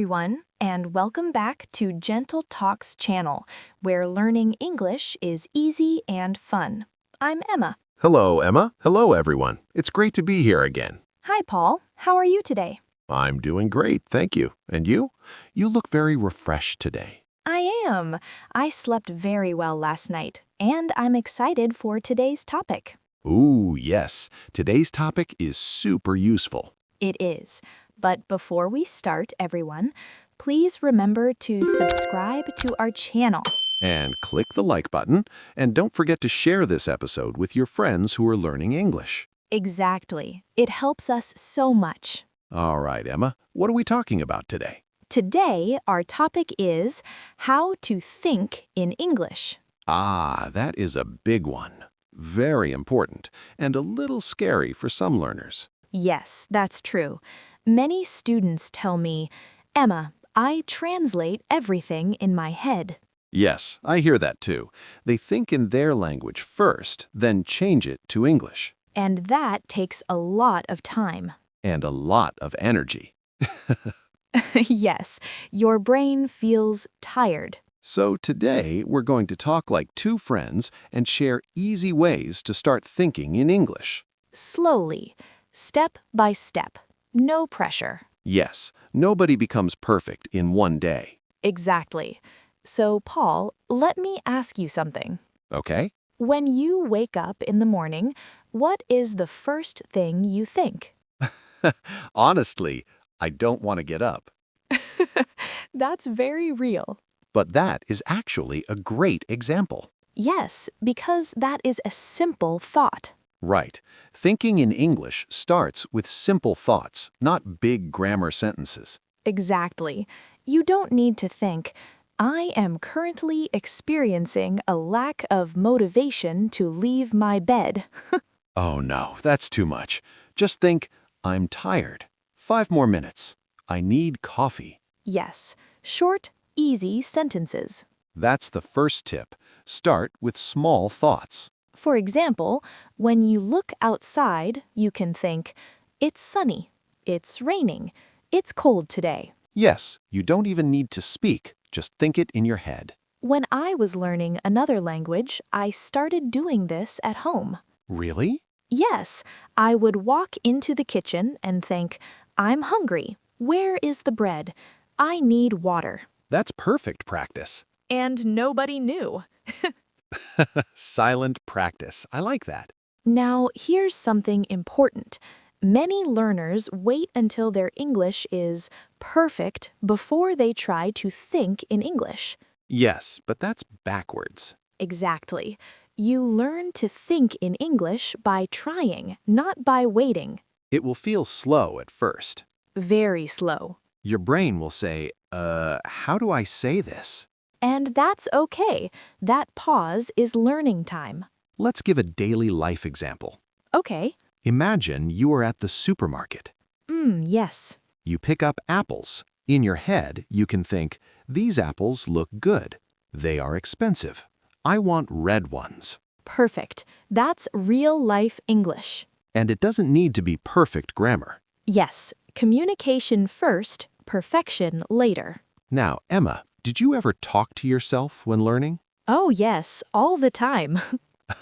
everyone, and welcome back to Gentle Talks channel, where learning English is easy and fun. I'm Emma. Hello, Emma. Hello, everyone. It's great to be here again. Hi, Paul. How are you today? I'm doing great, thank you. And you? You look very refreshed today. I am. I slept very well last night, and I'm excited for today's topic. Ooh, yes. Today's topic is super useful. It is. But before we start, everyone, please remember to subscribe to our channel. And click the like button, and don't forget to share this episode with your friends who are learning English. Exactly. It helps us so much. All right, Emma, what are we talking about today? Today, our topic is how to think in English. Ah, that is a big one. Very important, and a little scary for some learners. Yes, that's true. Many students tell me, Emma, I translate everything in my head. Yes, I hear that too. They think in their language first, then change it to English. And that takes a lot of time. And a lot of energy. Yes, your brain feels tired. So today, we're going to talk like two friends and share easy ways to start thinking in English. Slowly, step by step. No pressure. Yes, nobody becomes perfect in one day. Exactly. So, Paul, let me ask you something. Okay? When you wake up in the morning, what is the first thing you think? Honestly, I don't want to get up. That's very real. But that is actually a great example. Yes, because that is a simple thought. Right. Thinking in English starts with simple thoughts, not big grammar sentences. Exactly. You don't need to think, I am currently experiencing a lack of motivation to leave my bed. Oh no, that's too much. Just think, I'm tired. 5 more minutes. I need coffee. Yes, short, easy sentences. That's the first tip. Start with small thoughts. For example, when you look outside, you can think, it's sunny, it's raining, it's cold today. Yes, you don't even need to speak. Just think it in your head. When I was learning another language, I started doing this at home. Really? Yes, I would walk into the kitchen and think, I'm hungry. Where is the bread? I need water. That's perfect practice. And nobody knew. Silent practice. I like that. Now, here's something important. Many learners wait until their English is perfect before they try to think in English. Yes, but that's backwards. Exactly. You learn to think in English by trying, not by waiting. It will feel slow at first. Very slow. Your brain will say, how do I say this? And that's okay. That pause is learning time. Let's give a daily life example. Okay. Imagine you are at the supermarket. Yes. You pick up apples. In your head, you can think, these apples look good. They are expensive. I want red ones. Perfect. That's real-life English. And it doesn't need to be perfect grammar. Yes, communication first, perfection later. Now, Emma, did you ever talk to yourself when learning? Oh yes, all the time.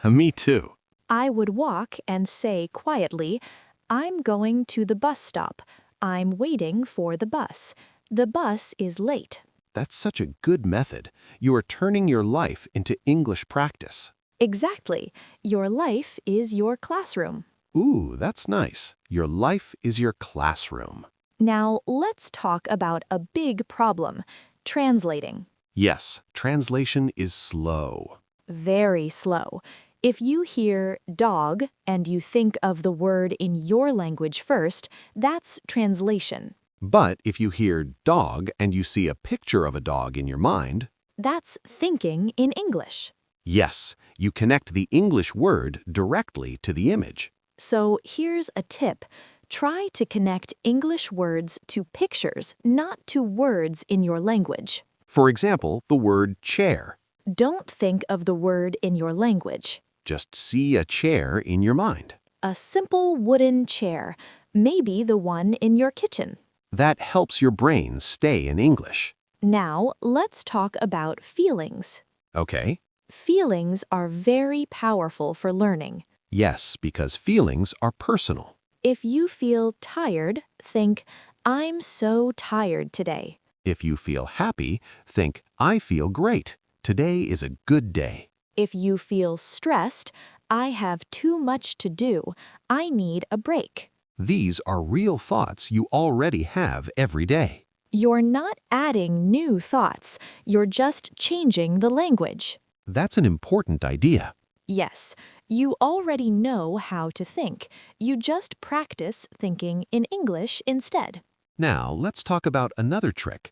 Me too. I would walk and say quietly, I'm going to the bus stop. I'm waiting for the bus. The bus is late. That's such a good method. You are turning your life into English practice. Exactly. Your life is your classroom. Ooh, that's nice. Your life is your classroom. Now, let's talk about a big problem, translating. Yes, translation is slow. Very slow. If you hear dog and you think of the word in your language first, that's translation. But if you hear dog and you see a picture of a dog in your mind, That's thinking in English. yes, you connect the English word directly to the image. So here's a tip. Try to connect English words to pictures, not to words in your language. For example, the word chair. Don't think of the word in your language. Just see a chair in your mind. A simple wooden chair, maybe the one in your kitchen. That helps your brain stay in English. Now, let's talk about feelings. Okay? Feelings are very powerful for learning. Yes, because feelings are personal. If you feel tired, think, I'm so tired today. If you feel happy, think, I feel great. Today is a good day. If you feel stressed, I have too much to do. I need a break. These are real thoughts you already have every day. You're not adding new thoughts, you're just changing the language. That's an important idea. Yes, you already know how to think. You just practice thinking in English instead. Now, let's talk about another trick.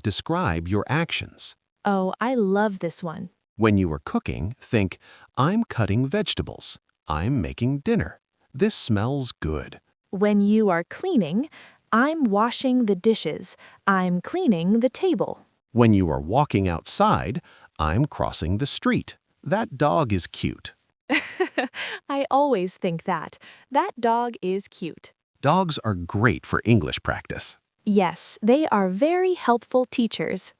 Describe your actions. Oh, I love this one. When you are cooking, think, I'm cutting vegetables. I'm making dinner. This smells good. When you are cleaning, I'm washing the dishes. I'm cleaning the table. When you are walking outside, I'm crossing the street. That dog is cute. I always think that. That dog is cute. Dogs are great for English practice. Yes, they are very helpful teachers.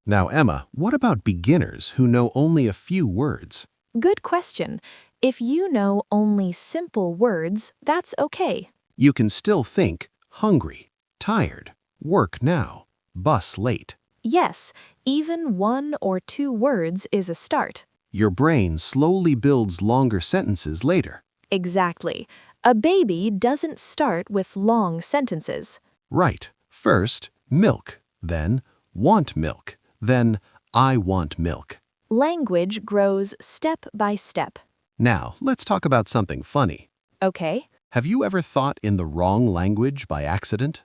Now, Emma, what about beginners who know only a few words? Good question. If you know only simple words, that's okay. You can still think hungry, tired, work now, bus late. Yes, even 1 or 2 words is a start. Your brain slowly builds longer sentences later. Exactly. A baby doesn't start with long sentences. Right. First, milk. Then, want milk. Then, I want milk. Language grows step by step. Now, let's talk about something funny. Okay? Have you ever thought in the wrong language by accident?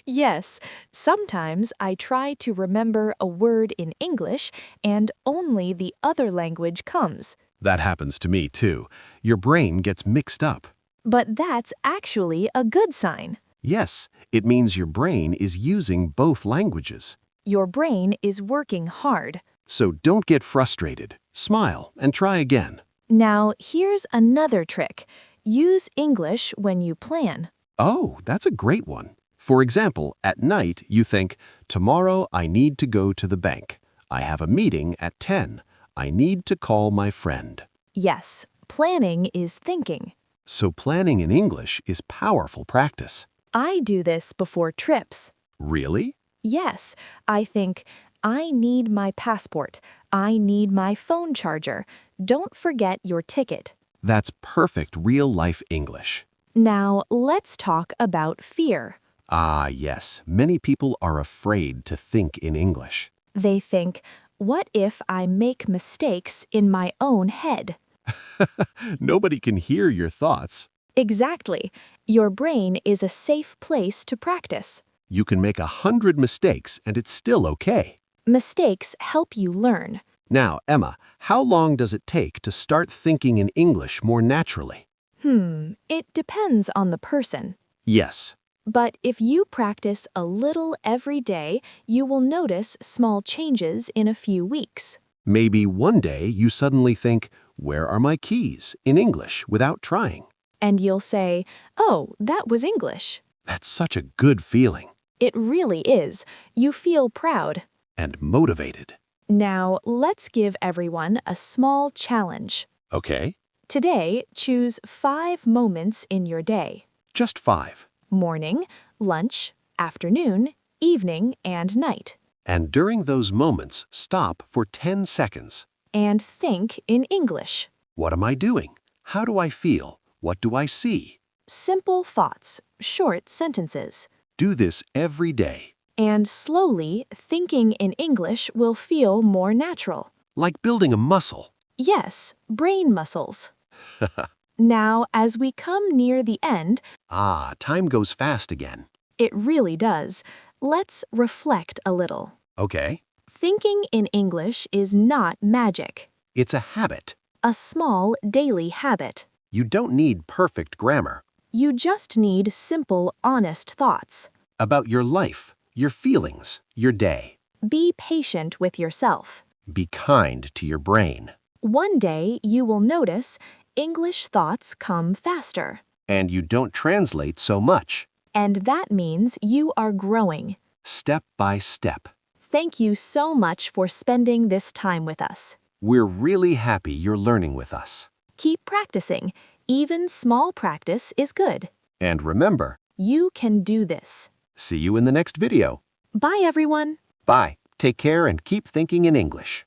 Yes, sometimes I try to remember a word in English and only the other language comes. That happens to me too. Your brain gets mixed up. But that's actually a good sign. Yes, it means your brain is using both languages. Your brain is working hard. So don't get frustrated. Smile and try again. Now, here's another trick. Use English when you plan. Oh, that's a great one. For example, at night you think, tomorrow I need to go to the bank. I have a meeting at 10. I need to call my friend. Yes, planning is thinking. So planning in English is powerful practice. I do this before trips. Really? Yes, I think, I need my passport. I need my phone charger. Don't forget your ticket. That's perfect real-life English. Now, let's talk about fear. Ah, yes. Many people are afraid to think in English. They think, what if I make mistakes in my own head? Nobody can hear your thoughts. Exactly. Your brain is a safe place to practice. You can make 100 mistakes and it's still okay. Mistakes help you learn. Now, Emma, how long does it take to start thinking in English more naturally? It depends on the person. Yes. But if you practice a little every day, you will notice small changes in a few weeks. Maybe one day you suddenly think, where are my keys? In English without trying. And you'll say, oh, that was English. That's such a good feeling. It really is. You feel proud. And motivated. Now, let's give everyone a small challenge. Okay. Today, choose 5 moments in your day. Just 5. Morning, lunch, afternoon, evening, and night. And during those moments, stop for 10 seconds. And think in English. What am I doing? How do I feel? What do I see? Simple thoughts, short sentences. Do this every day. And slowly, thinking in English will feel more natural. Like building a muscle. Yes, brain muscles. Now, as we come near the end, Time goes fast again. it really does. Let's reflect a little. Okay. Thinking in English is not magic. It's a habit. A small daily habit. You don't need perfect grammar. You just need simple, honest thoughts. About your life, your feelings, your day. Be patient with yourself. Be kind to your brain. One day you will notice English thoughts come faster. And you don't translate so much. And that means you are growing. Step by step. Thank you so much for spending this time with us. We're really happy you're learning with us. Keep practicing. Even small practice is good. And remember, You can do this. see you in the next video. Bye, everyone. Bye. Take care and keep thinking in English.